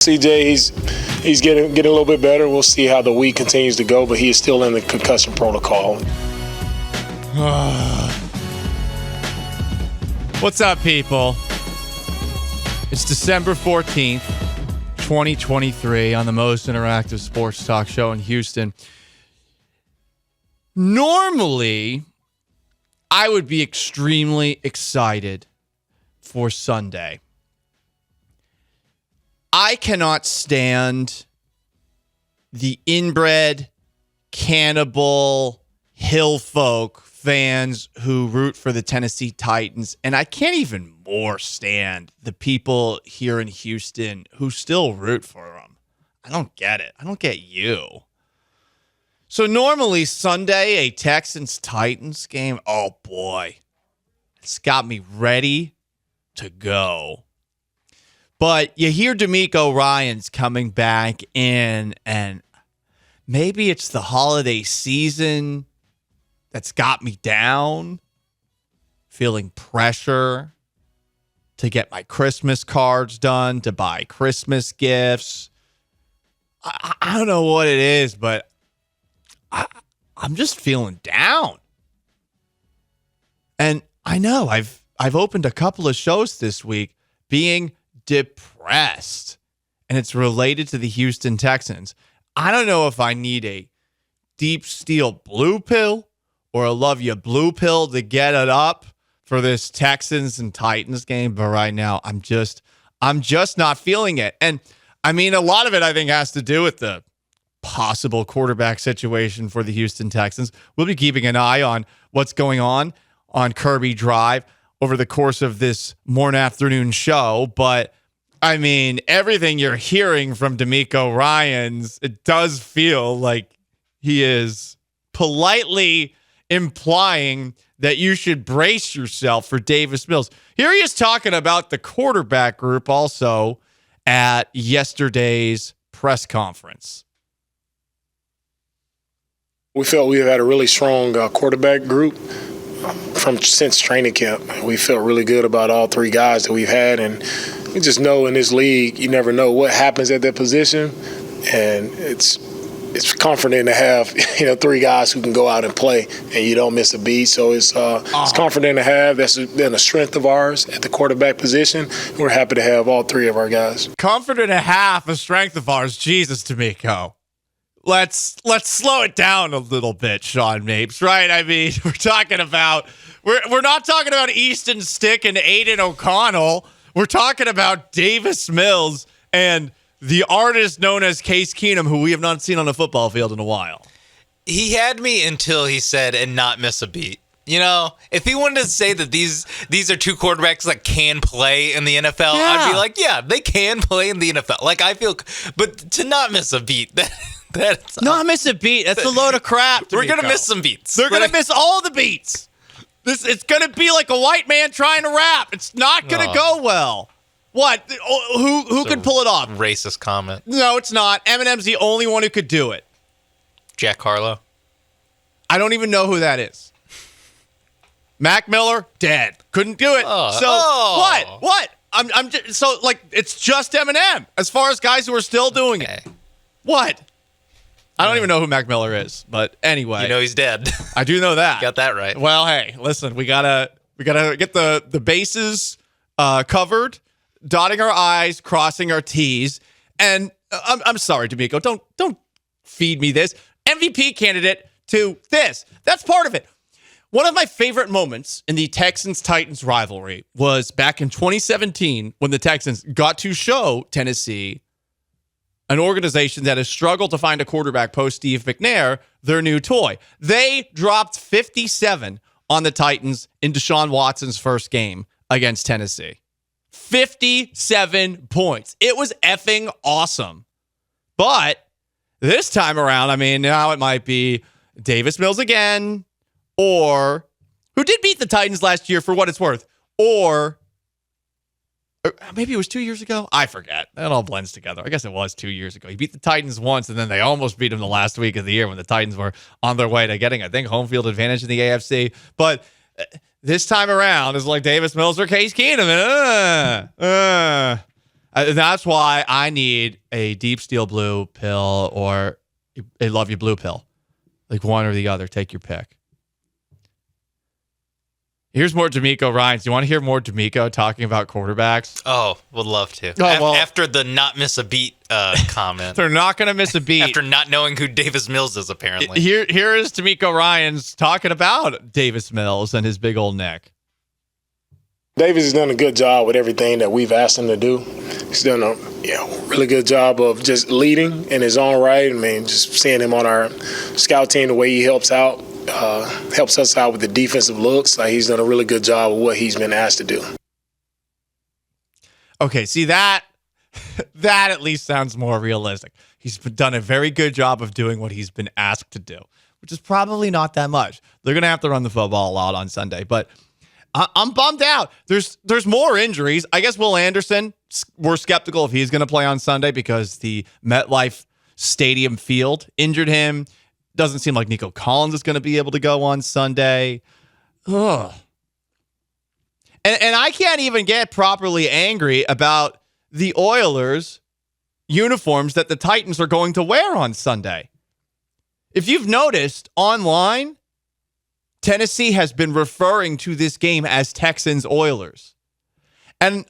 CJ, he's getting a little bit better. We'll see how the week continues to go, but he is still in the concussion protocol. What's up, people? It's December 14th, 2023 on the most interactive sports talk show in Houston. Normally, I would be extremely excited for Sunday. I cannot stand the inbred, cannibal, hill folk fans who root for the Tennessee Titans, and I can't even more stand the people here in Houston who still root for them. I don't get it. I don't get you. So normally Sunday, a Texans-Titans game, oh boy, it's got me ready to go. But you hear D'Amico Ryans coming back in, and maybe it's the holiday season that's got me down, feeling pressure to get my Christmas cards done, to buy Christmas gifts. I don't know what it is, but I'm just feeling down. And I know I've opened a couple of shows this week being depressed, and it's related to the Houston Texans. I don't know if I need a deep steel blue pill or a love you blue pill to get it up for this Texans and Titans game, but right now I'm just not feeling it. And I mean, a lot of it I think has to do with the possible quarterback situation for the Houston Texans. We'll be keeping an eye on what's going on Kirby Drive over the course of this morning afternoon show, but I mean, everything you're hearing from D'Amico Ryans, it does feel like he is politely implying that you should brace yourself for Davis Mills. Here he is talking about the quarterback group also at yesterday's press conference. We felt we had a really strong quarterback group since training camp. We felt really good about all three guys that we've had, and we just know in this league, you never know what happens at that position, and it's comforting to have three guys who can go out and play, and you don't miss a beat. So it's comforting to have. That's been a strength of ours at the quarterback position. We're happy to have all three of our guys. Comfort and a half, a strength of ours. Jesus, D'Amico. Let's slow it down a little bit, Sean Mapes, right? I mean, we're not talking about Easton Stick and Aiden O'Connell. We're talking about Davis Mills and the artist known as Case Keenum, who we have not seen on a football field in a while. He had me until he said, and not miss a beat. You know, if he wanted to say that these are two quarterbacks that can play in the NFL, yeah. I'd be like, yeah, they can play in the NFL. Like, I feel, but to not miss a beat, that's not miss a beat. That's a load of crap. We're going to miss some beats. They're going to miss all the beats. It's going to be like a white man trying to rap. It's not going to go well. What? Who could pull it off? Racist comment. No, it's not. Eminem's the only one who could do it. Jack Harlow. I don't even know who that is. Mac Miller, dead. Couldn't do it. What? I'm just, so like it's just Eminem as far as guys who are still doing it. What? I don't even know who Mac Miller is, but anyway. You know he's dead. I do know that. Got that right. Well, hey, listen, we gotta get the bases covered, dotting our I's, crossing our T's, and I'm sorry, D'Amico, don't feed me this. MVP candidate to this. That's part of it. One of my favorite moments in the Texans-Titans rivalry was back in 2017 when the Texans got to show Tennessee, an organization that has struggled to find a quarterback post Steve McNair, their new toy. They dropped 57 on the Titans in Deshaun Watson's first game against Tennessee. 57 points. It was effing awesome. But this time around, I mean, now it might be Davis Mills again, or who did beat the Titans last year for what it's worth, or maybe it was 2 years ago. I forget. That all blends together. I guess it was 2 years ago. He beat the Titans once, and then they almost beat him the last week of the year when the Titans were on their way to getting, I think, home field advantage in the AFC. But this time around, it's like Davis Mills or Case Keenum. That's why I need a Deep Steel Blue pill or a Love You Blue pill. Like one or the other. Take your pick. Here's more D'Amico Ryans. Do you want to hear more D'Amico talking about quarterbacks? Oh, would love to. After the not miss a beat comment. They're not going to miss a beat. After not knowing who Davis Mills is, apparently. Here is D'Amico Ryans talking about Davis Mills and his big old neck. Davis has done a good job with everything that we've asked him to do. He's done a really good job of just leading in his own right. I mean, just seeing him on our scout team, the way he helps us out with the defensive looks. Like he's done a really good job of what he's been asked to do. Okay, see that at least sounds more realistic. He's done a very good job of doing what he's been asked to do, which is probably not that much. They're going to have to run the football a lot on Sunday, but I'm bummed out. There's more injuries. I guess Will Anderson, we're skeptical if he's going to play on Sunday because the MetLife Stadium field injured him. Doesn't seem like Nico Collins is going to be able to go on Sunday. Ugh. And I can't even get properly angry about the Oilers uniforms that the Titans are going to wear on Sunday. If you've noticed online, Tennessee has been referring to this game as Texans Oilers. And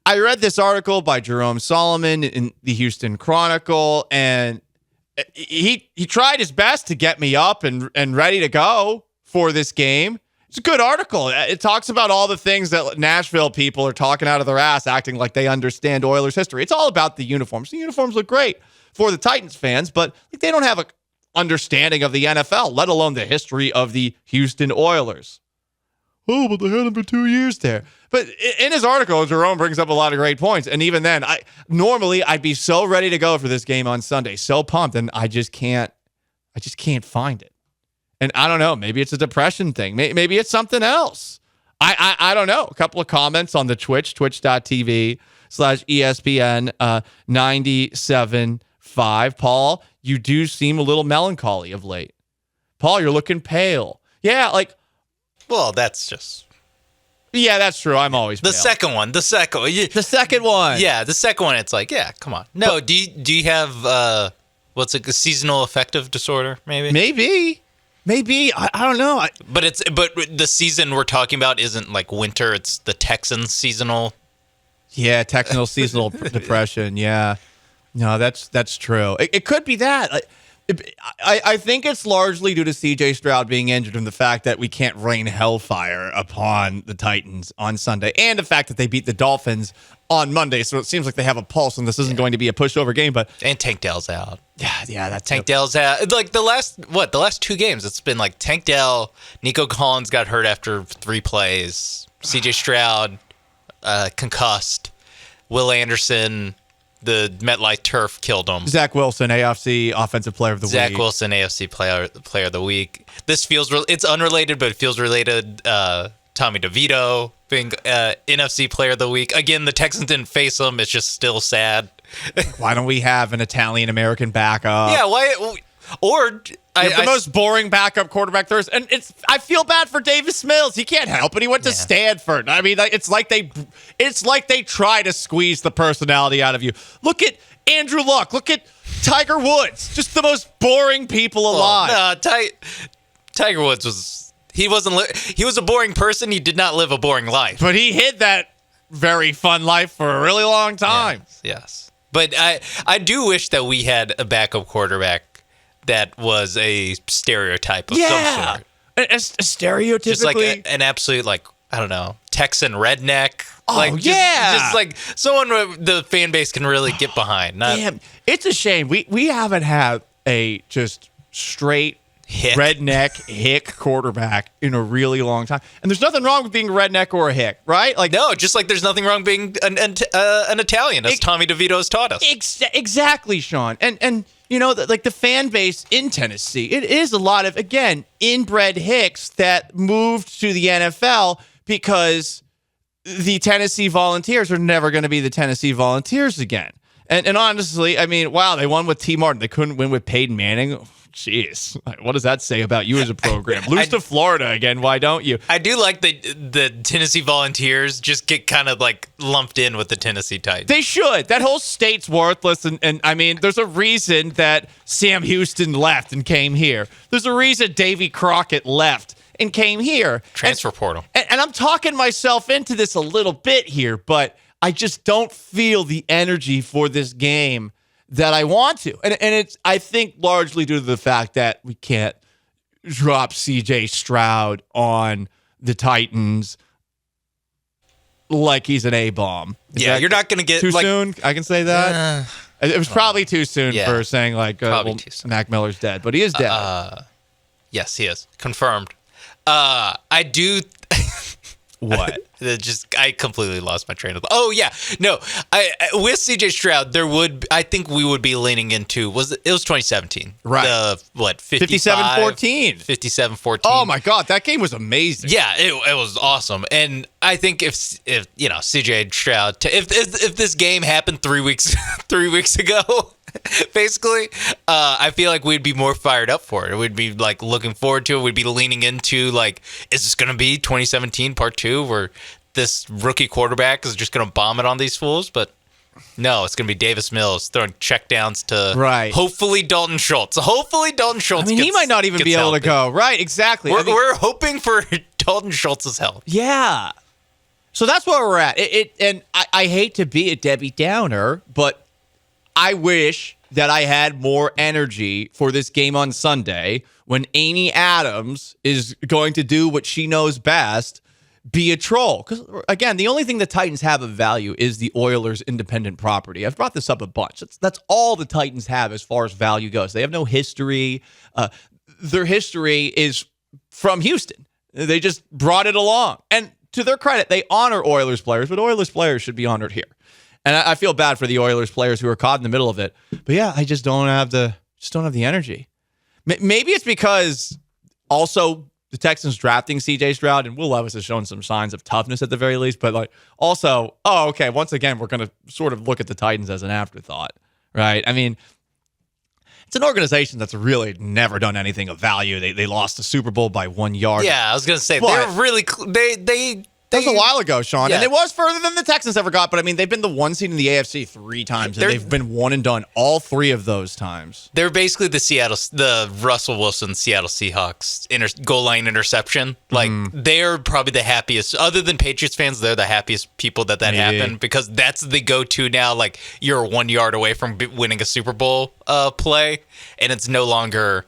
I read this article by Jerome Solomon in the Houston Chronicle, and he tried his best to get me up and ready to go for this game. It's a good article. It talks about all the things that Nashville people are talking out of their ass, acting like they understand Oilers history. It's all about the uniforms. The uniforms look great for the Titans fans, but they don't have a understanding of the NFL, let alone the history of the Houston Oilers. Oh, but they had him for 2 years there. But in his article, Jerome brings up a lot of great points. And even then, I'd be so ready to go for this game on Sunday, so pumped, and I just can't find it. And I don't know, maybe it's a depression thing. Maybe it's something else. I don't know. A couple of comments on the twitch.tv/ESPN 97.5. Paul, you do seem a little melancholy of late. Paul, you're looking pale. Yeah, well, that's just... Yeah, that's true. I'm always pale. The second one. The second one. Yeah, the second one, it's like, yeah, come on. No, do you have, what's a seasonal affective disorder, maybe? Maybe. I don't know. But the season we're talking about isn't like winter. It's the Texans seasonal. Yeah, Texans seasonal depression. Yeah. No, that's true. It could be that. I think it's largely due to C.J. Stroud being injured and the fact that we can't rain hellfire upon the Titans on Sunday and the fact that they beat the Dolphins on Monday. So it seems like they have a pulse and this isn't going to be a pushover game. And Tank Dell's out. Yeah, that's Tank Dell's out. Like the last 2 games, it's been like Tank Dell, Nico Collins got hurt after 3 plays, C.J. Stroud concussed, Will Anderson, the MetLife turf killed him. Zach Wilson, AFC Offensive Player of the Week. Zach Wilson, AFC Player of the Week. This it's unrelated, but it feels related. Tommy DeVito being NFC Player of the Week. Again, the Texans didn't face him. It's just still sad. Why don't we have an Italian-American backup? Yeah, why? Or... the most boring backup quarterback there is. And I feel bad for Davis Mills. He can't help it. He went to Stanford. I mean, it's like they try to squeeze the personality out of you. Look at Andrew Luck. Look at Tiger Woods. Just the most boring people alive. Tiger Woods was he was a boring person. He did not live a boring life. But he hid that very fun life for a really long time. Yes. But I do wish that we had a backup quarterback that was a stereotype of some sort. Stereotypically. Just like an absolute, I don't know, Texan redneck. Oh, Just like someone the fan base can really get behind. Damn, it's a shame. We haven't had a just straight redneck hick quarterback in a really long time. And there's nothing wrong with being a redneck or a hick, right? No, just like there's nothing wrong being an Italian, as Tommy DeVito has taught us. Exactly, Sean. And the fan base in Tennessee, it is a lot of, again, inbred hicks that moved to the NFL because the Tennessee Volunteers are never going to be the Tennessee Volunteers again. And honestly, I mean, wow, they won with T. Martin. They couldn't win with Peyton Manning. Jeez, what does that say about you as a program? Lose to Florida again. Why don't you? I do like the Tennessee Volunteers just get kind of like lumped in with the Tennessee Titans. They should. That whole state's worthless. And I mean, there's a reason that Sam Houston left and came here. There's a reason Davy Crockett left and came here. Transfer portal. And I'm talking myself into this a little bit here, but I just don't feel the energy for this game that I want to. And it's, I think, largely due to the fact that we can't drop CJ Stroud on the Titans like he's an A-bomb. Yeah, you're not going to get too soon. I can say that. It was probably too soon for saying Mac Miller's dead, but he is dead. Yes, he is confirmed. I do. What? I completely lost my train of thought. Oh yeah, no. With CJ Stroud, I think we would be leaning into it was 2017, right? The 57-14, 57-14. Oh my God, that game was amazing. Yeah, it was awesome. And I think if CJ Stroud, if this game happened 3 weeks ago. Basically, I feel like we'd be more fired up for it. We'd be like looking forward to it. We'd be leaning into like, is this going to be 2017 part 2 where this rookie quarterback is just going to bomb it on these fools? But no, it's going to be Davis Mills throwing checkdowns to hopefully Dalton Schultz. I mean, he might not even be able to go. Right, exactly. We're hoping for Dalton Schultz's help. Yeah. So that's where we're at. And I hate to be a Debbie Downer, but I wish that I had more energy for this game on Sunday when Amy Adams is going to do what she knows best, be a troll. Because, again, the only thing the Titans have of value is the Oilers' independent property. I've brought this up a bunch. That's all the Titans have as far as value goes. They have no history. Their history is from Houston. They just brought it along. And to their credit, they honor Oilers players, but Oilers players should be honored here. And I feel bad for the Oilers players who are caught in the middle of it. But yeah, I just don't have the energy. Maybe it's because also the Texans drafting CJ Stroud, and Will Levis has shown some signs of toughness at the very least. But like also, okay, once again, we're going to sort of look at the Titans as an afterthought, right? I mean, it's an organization that's really never done anything of value. They lost the Super Bowl by 1 yard. Yeah, I was going to say they're really That was a while ago, Sean, and it was further than the Texans ever got. But I mean, they've been the 1 seed in the AFC 3 times, and they've been one and done all 3 of those times. They're basically the Russell Wilson Seattle Seahawks goal line interception. Like they're probably the happiest, other than Patriots fans. They're the happiest people that happened because that's the go-to now. Like you're 1 yard away from winning a Super Bowl play, and it's no longer.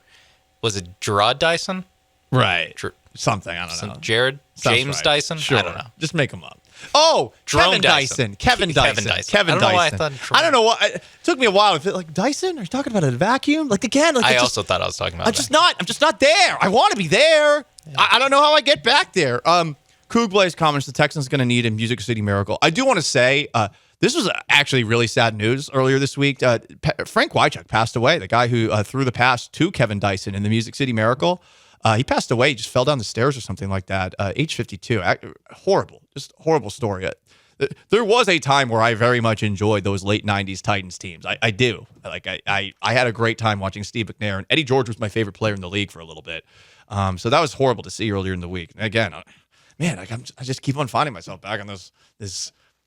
Was it Gerard Dyson? Right. Something, I don't know. James right. Dyson? Sure. I don't know. Just make them up. Oh, Kevin Dyson. Kevin Dyson. I don't know why I thought. I don't know what. It took me a while. Like Dyson? Are you talking about a vacuum? Like again? Like I also thought I was talking about. I'm just not there. I want to be there. Yeah. I don't know how I get back there. Coog Blaze comments: the Texans going to need a Music City Miracle. I do want to say this was actually really sad news earlier this week. Frank Wycheck passed away. The guy who threw the pass to Kevin Dyson in the Music City Miracle. He passed away. He just fell down the stairs or something like that. Age 52. Horrible. Just horrible story. There was a time where I very much enjoyed those late 90s Titans teams. I do. Like I had a great time watching Steve McNair, and Eddie George was my favorite player in the league for a little bit. So that was horrible to see earlier in the week. And again, I just keep on finding myself back on this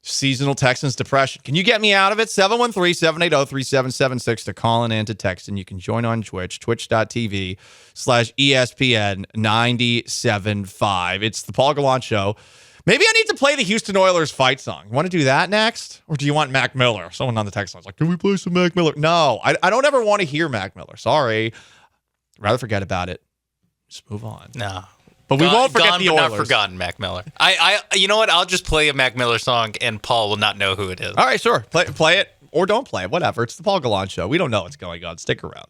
seasonal Texans depression. Can you get me out of it? 713-780-3776 to call in and to text. And you can join on Twitch, twitch.tv/ESPN975. It's the Paul Gallant Show. Maybe I need to play the Houston Oilers fight song. You want to do that next? Or do you want Mac Miller? Someone on the text line is like, can we play some Mac Miller? No, I don't ever want to hear Mac Miller. Sorry. I'd rather forget about it. Just move on. No. But we won't forget the Oilers. Not forgotten Mac Miller. You know what? I'll just play a Mac Miller song, and Paul will not know who it is. All right, sure. Play it or don't play it. Whatever. It's the Paul Gallant Show. We don't know what's going on. Stick around.